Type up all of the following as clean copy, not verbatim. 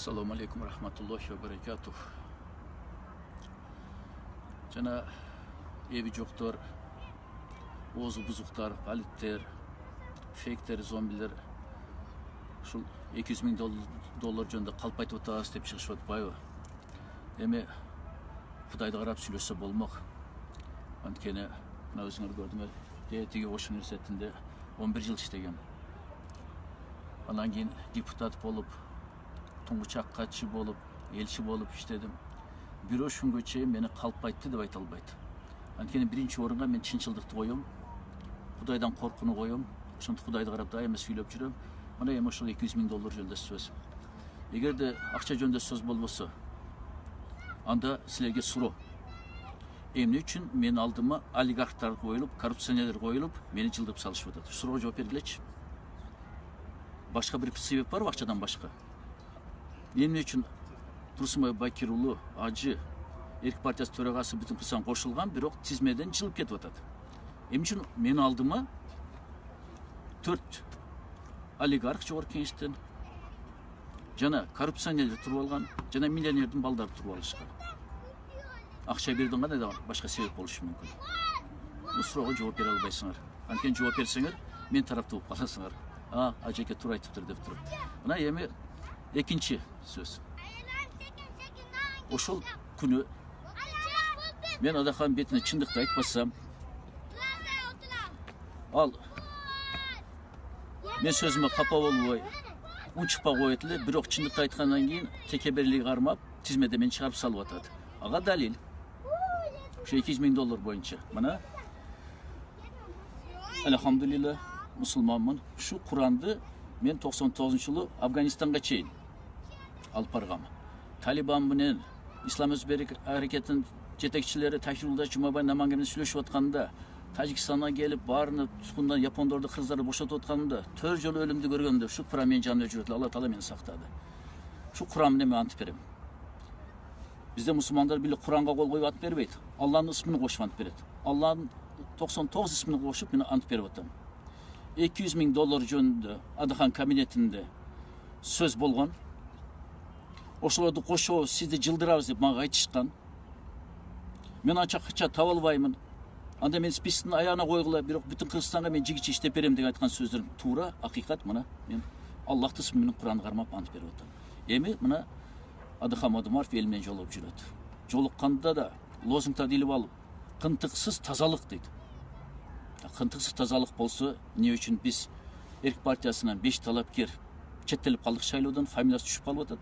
Assalamu alaikum rahmatullahi wa barakatuh. Жана эби жоктор, оозу бузуктар, палиттер, фейктер, зомбилер ушул 200 миң доллар жөнүндө калп айтып атабыз деп чыгышып атпайбы? Эми Кудайды карап сүйлөшсө болмок. Анткени мына өзүңөр көрдүңөр, тиги Ош университетинде 11 жыл иштеген. Андан кийин депутат болуп, туңгучак катчы болуп, элчи болуп иштедим. Бирок ушунга чейин мени калп айтты деп айта албайт. Анткени биринчи орунга мен чынчылдыкты коем, Кудайдан коркууну коем, ошентип Кудайды карап дайыма сүйлөп жүрөм. Мына эми ошол 200 миң доллар жөнүндө сөз. Эгерде акча жөнүндө сөз болбосо, анда силерге суроо. Эмне үчүн мен алдыма олигархтар коюлуп, коррупционерлер коюлуп, мени жылдып салышып атат? Суроого жооп бергилечи. Башка бир себеп барбы акчадан башка? Эмне үчүн Турсунбай Бакир уулу Ажы Эрк партиясы төрагасы бүтүн кылсаң кошулган, бирок тизмеден жылып кетип атат? Эмне үчүн мен алдыма 4 олигарх жогорку кеңештен жана коррупционерлер туруп алган, жана миллионердин балдары туруп алышкан? Акча бердин кандай да башка себеп болушу мүмкүн. Бул суроого жооп бере албайсыңар. Анткени жооп берсеңер, мен тараптуу болуп каласыңар. Ажеке туура айтыптыр деп туруп. Мына эми экинчи сөз. Ошол күнү мен Адахан бетине чындыкты айтпасам, ал мен сөзүмө капа болбой, унчукпа коет эле, бирок чындыкты айткандан кийин текеберлиги кармап, тизмеде мени чыгарып салып атат. Ага далил. Ошо 200 миң доллар боюнча. Мына алхамдулилла мусулманмын. Ушу Куранды мен 99-жылы Афганистанга чейин алып баргам. Талибан менен Ислам өзбек аракетинин жетекчилери Тахирулла Жумабай Наманга менен сүйлөшүп атканда, Тажикстанга келип баарыны туткундан япондорду, кыздарды бошотуп атканда 4 жолу өлүмдү көргөндө ушу Куран менин жанымда жүрөт. Алла таала мени сактады. Ушу Куран менен мен ант берем. Бизде мусулмандар биле Куранга кол коюп ант бербейт. Алланын исмин кошуп ант берет. Алланын 99 исмин кошуп мен ант берип атам. 200 миң доллар жөнүндө Адахан кабинетинде сөз болгон. Ошолорду кошо сизди жылдырабыз деп мага айтышкан. Мен анча акча таба албаймын. Анда мен спискиндин аягына койгула, бирок бүтүн Кыргызстанга мен жигичи иштеп берем деген айткан сөздөрүм туура, акыйкат. Мына мен Аллахтын исми менен Куранды кармап ант берип атам. Эми мына Адахан Мадумаров эл менен жолугуп жүрөт. Жолукканда да лозунгтарды илип алып, кынтыксыз тазалык дейт. Кынтыксыз тазалык болсо, эмне үчүн биз Эрк партиясынан 5 талапкер четтелип калдык шайлоодон, фамилиясы түшүп калып атат?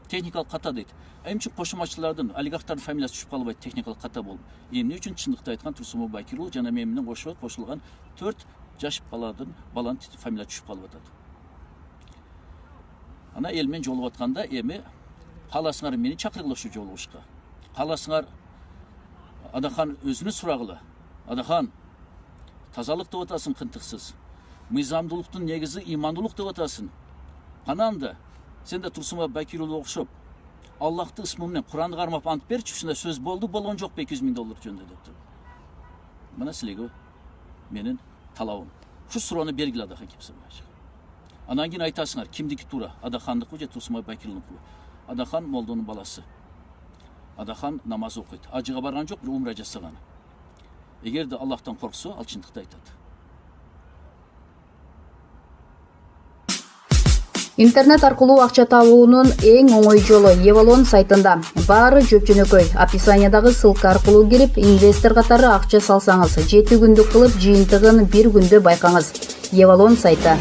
Техникалык ката дейт. Эмне үчүн кошумачылардын, олигархтардын фамилиясы түшүп калбайт техникалык ката болуп? Эмне үчүн чындыкты айткан Турсунбай Бакир уулу жана мен менен кошулган 4 жаш баланын фамилиясы түшүп калып атат? Ана эл менен жолугуп атканда эми кааласыңар мени чакыргыла ушу жолугушка. Кааласыңар Адахан өзүнө сурагыла. Адахан, тазалык деп атасың кынтыксыз. Мыйзамдуулуктун негизи имандуулук деп атасың. Ананда сен да Турсунбай Бакир уулу окшоп Аллахтын исми менен Куранды кармап ант берчи, ушундай сөз болду, болгон жокпу 200 миң доллар жөнүндө деп. Мына силерге менин талабым. Ушу суроону бергиле Адахан кепсебаевич. Андан кийин айтасыңар, кимдики туура? Адахандыкы же Турсунбай Бакир уулунуку? Адахан молдонун баласы. Адахан намаз окуйт. Ажыга барган жок, бир умра жасаган. Эгерде Аллахтан корксо, ал чындыкты айтат. Интернет аркылуу акча табуунун эң оңой жолу Евалон сайтында. Баары жөпжөнөкөй. Описаниядагы ссылка аркылуу кирип, инвестор катары акча салсаңыз, 7 күндүк кылып жыйынтыгын 1 күндө байкаңыз. Евалон сайты.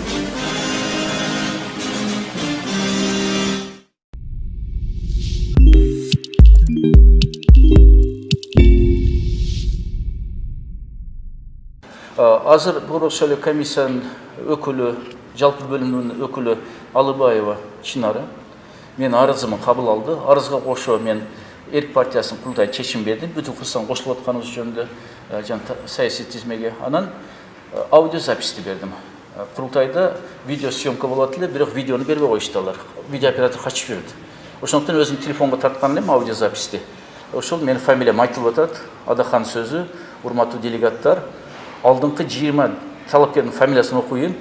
Азыр Бұрық комиссиянын өкүлү, жалпы бөлүмүнүн өкүлү Алыбаева Чынары мен арызымы кабыл алды. Арызга кошо мен Эрк партиясынын курултайына чечим бердим. Бүтүн Кыргызстан кошулуп атканыбыз жөнүндө жана саясий тизмеге. Анан аудиозаписти бердим. Курултайда видео съемка болот эле, бирок видеону бербей коюшту. Видеооператор качып жүрөт. Ошондуктан өзүм телефонго тарткан элем аудиозаписти. Ошол менин фамилиям айтылып атат. Адахан сөзү, урматтуу делегаттар, алдыңкы 20 талапкердин фамилиясын окуйын.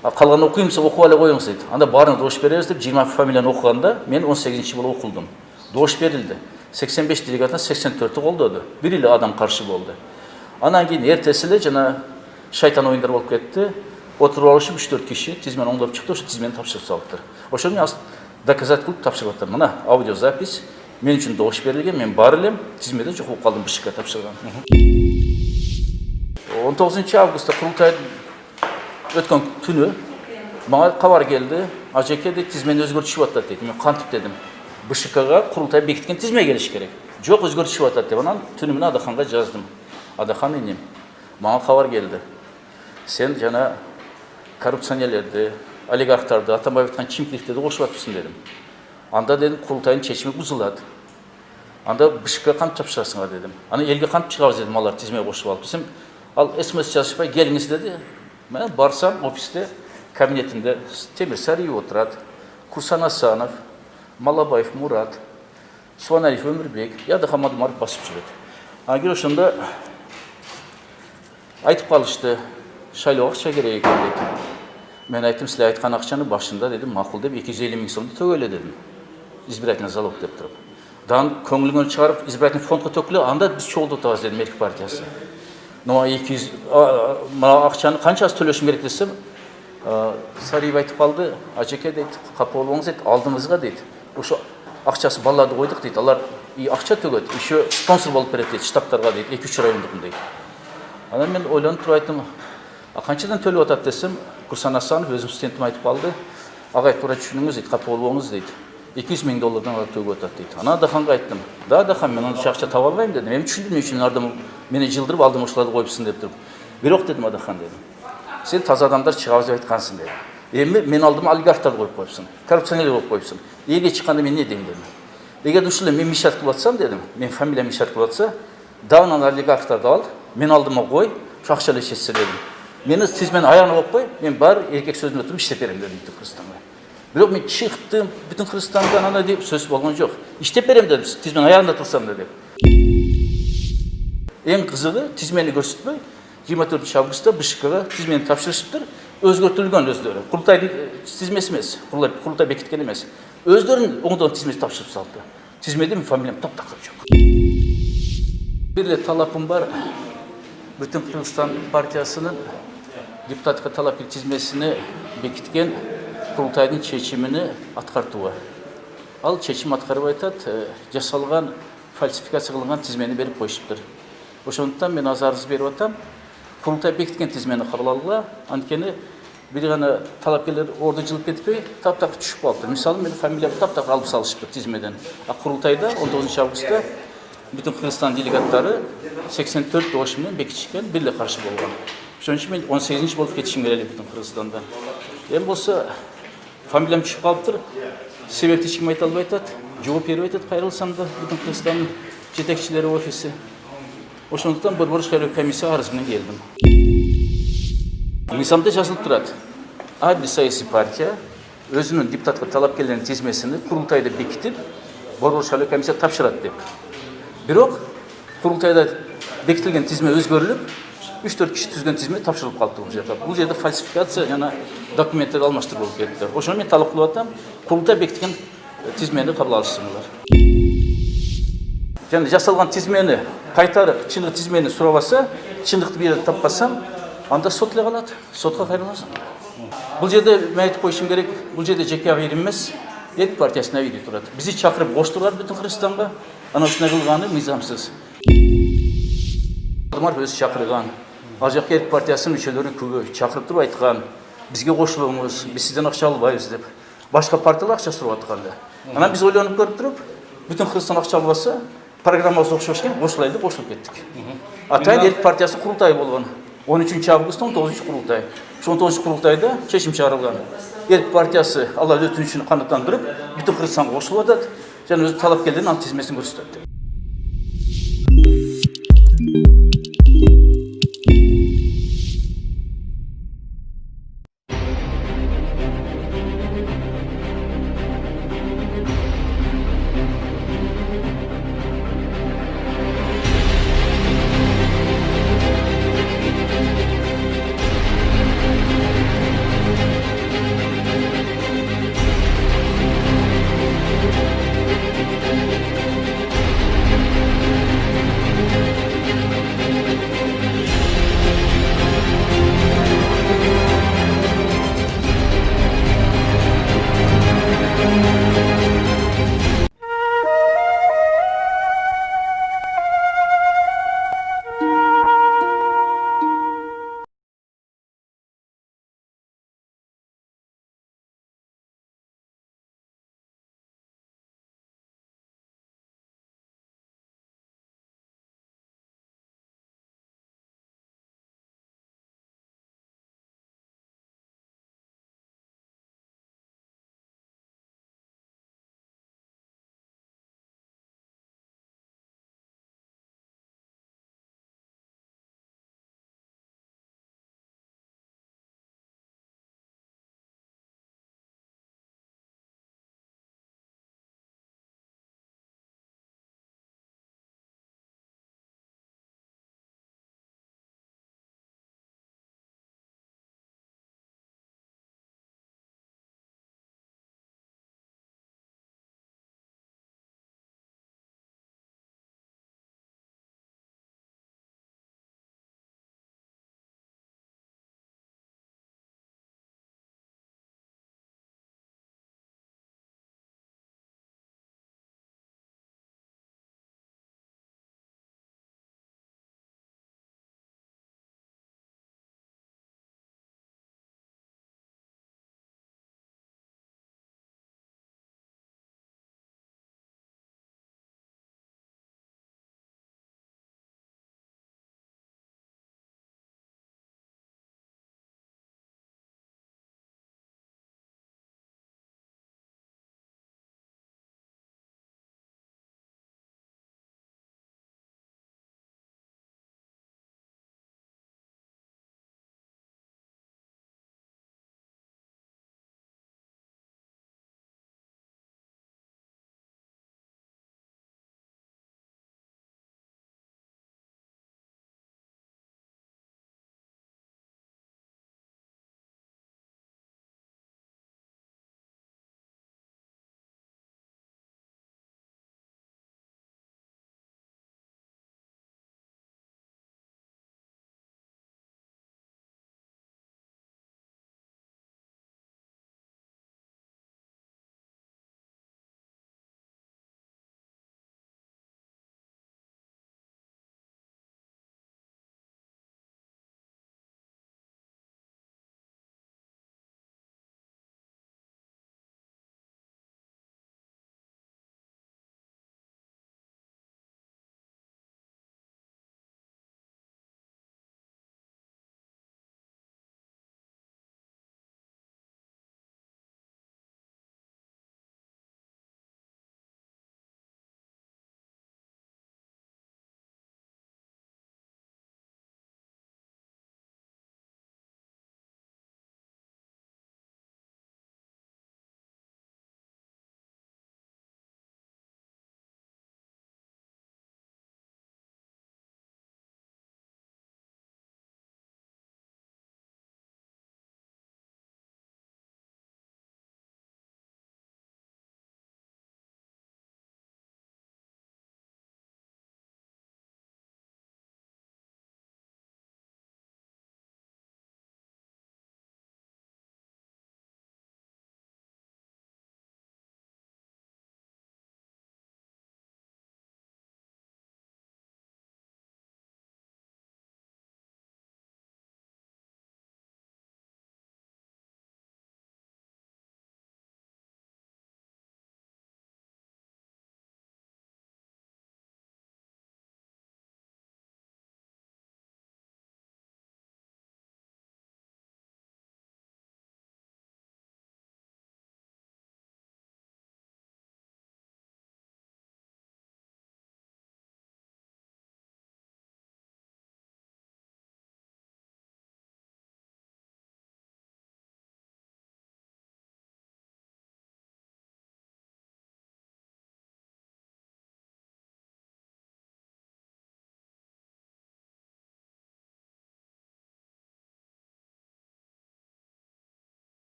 Қалған оқимыз, оқып әлі қойыңыз дейді. Анда барын дош береміз деп 20 фамилияны оқығанда мен 18-ші жылы оқылдым. Дош берілді. 85 делегатына 84-ті қолдады. Bir ile адам қаршы болды. Анан кейін ертесілі жана шайтан ойындар болып кетті. Отырып алышып 3-4 киши тизмен оңдап шықты, ошо тизмени тапшырып салыптыр. Ошону мен доказать кылып тапшырып атам. Мына аудиозапись. Мен үчүн дош берилген, мен бар элем, тизмеде жокуп калдым, БШК тапшырган. 19 августта курултайдын өткөн түнү мага кабар келди. Ажеке дейт, тизмени өзгөртүшүп атат дейт. Мен кантип дедим. БШКга курултай бекиткен тизме келиш керек. Жок, өзгөртүшүп атат деп. Анан түнү менен Адаханга жаздым. Адахан инем. Мага кабар келди. Сен жана коррупционерлерди, олигархтарды, Атамбаев айткан чимкиликтерди кошуп атпсың дедим. Анда дедим, курултайдын чечими бузулат. Анда БШК кантип тапшырасыңар дедим. Аны элге кантип чыгабыз дедим, алар тизмеге кошуп алып. Десем, ал СМС жазышпай келиңиз деди. Мен барсам офисте кабинетинде Темир Сариев отурат, Курсан Асанов, Малабаев Мурат, Суаналиев Өмүрбек, Адахан Мадумаров басып жүрөт. Анан ошондо айтып калышты, шайлоого акча керек экен дейт. Мен айттым, силер айткан акчаны башында дедим, макул деп 250 000 сомду төгөлө дедим. Избирательный залог деп туруп. Дан көңүлүңөн чыгарып, избирательный фондго төкүлө, анда биз чогултабыз дедим, Мерки партиясы. Но 200 акчаны канчасы төлөшүм керек десем, Сариев айтып калды, ажеке дейт, капа болбоңуз дейт, алдыңызга дейт. Ошо акчасы балларды койдук дейт, алар акча төгөт, еще спонсор болуп берет дейт, штабтарга дейт, 2-3 райондукун дейт. Анан мен ойлонуп туруп айттым, канчадан төлөп атат десем, Курсан Асанов өзүм студентим айтып калды. Агай, туура түшүнүңүз дейт, капа болбоңуз дейт. $200 000 алар төгүп атат дейт. Анан Адаханга айттым. Да, Адахан, мен ошо акча таба албайм дедим. Мен түшүндүм үчүн ардам мени жылдырып алдым ошоларды коюпсуң деп туруп. Бирок дедим, Адахан дедим. Сен таза адамдар чыгабыз деп айткансың дедим. Эми мен алдыма олигархтарды коюп коюпсуң, коррупционерлер коюп коюпсуң. Элге чыкканда мен эмне дейм дедим. Эгер ушул мен мишат кылып атсам дедим, мен фамилия мишат кылып атса, дагы олигархтарды ал, мен алдыма кой, ошо акча эле чечсе дедим. Мени тизмен аяғына қойып қой, мен бар еркек сөзіне отырып іштеп беремін дедім бүтін Қырғызстанға. Бирок мен шықтым, бүтін Қырғызстанға ана деп сөз болған жоқ. Іштеп беремін дедім, тизмен аяғында тұрсам да деп. Ең қызығы тизмені көрсетпей, 24 августта БШК-ға тизмені тапшырышыптыр, өзгөртүлгөн өздөрү. Курултайдын тизмеси эмес, курултай бекиткен эмес. Өздөрүнүн оңдон тизмеси тапшырып салды. Тизмеде мен фамилиям таптакыр жок. Бир эле талапым бар. Бүтін Қырғызстан партиясынын депутаттыққа талап тизмесini бекіткен курултайдын чечимини аткартууга. Ал чечим аткарып айтат, жасалган фальсификация кылынган тизмени берип коюшуптур. Ошондуктан мен азыр арыз берип атам, курултай бекиткен тизмени кабыл алгыла, анткени бир гана талапкерлер орду жылып кетпей, таптакыр түшүп калыптыр. Мисалы, менин фамилиямды таптакыр алып салышыптыр тизмеден. А курултайда 19 августта бүтін Қырғызстан делегаттары 84 дош менен бекитишкен, бир эле каршы болгон. Ошон үчүн мен 18-ші болуп кетишим керек эле бүтүн Кыргызстанда. Эми болсо фамилиям түшүп калыптыр. Себепти эч ким айта албай атат. Жооп берип атат кайрылсам да бүтүн Кыргызстандын жетекчилери офиси. Ошондуктан Борбор шайлоо комиссия арыз менен келдим. Мисамда жазылып турат. Ар бир саясий партия өзүнүн депутатка талапкерлердин тизмесини курултайда бекитип, Борбор шайлоо комиссия тапшырат деп. Бирок курултайда бекитилген тизме өзгөрүлүп, 3-4 киши түзгөн тизме тапшырылып калды бул жерде. Бул жерде фальсификация жана документтерди алмаштыруу болуп кетти. Ошону мен талап кылып атам, курултай бекиткен тизмени кабыл алышсыңар. Жана жасалган тизмени кайтарып, чындык тизмени сурабаса, чындыкты бир жерде таппасам, анда сот эле калат. Сотко кайрыласың. Бул жерде мен айтып коюшум керек, бул жерде жеке авир эмес, Эрк партиясына авири турат. Бизди чакырып коштурлар бүтүн Кыргызстанга. Ана ушундай кылганы мыйзамсыз. Мадумаров өзү чакырган. Ал жакка Эрк партиясынын мүчөлөрү күбө чакырып туруп айткан, бизге кошулуңуз, биз сизден акча албайбыз деп. Башка партиялар акча сурап атканда. Анан биз ойлонуп көрүп туруп, бүтүн Кыргызстан акча албаса, программабыз окшош экен, кошулайлы деп кошулуп кеттик. Атайын Эрк партиясы курултай болгон. 13 августта 19 курултай. Ошо 19 курултайда чечим чыгарылган. Эрк партиясы алар өтүнүчүн канааттандырып, бүтүн Кыргызстанга кошулуп атат. Жана өзү талапкерлердин анын тизмесин көрсөтөт.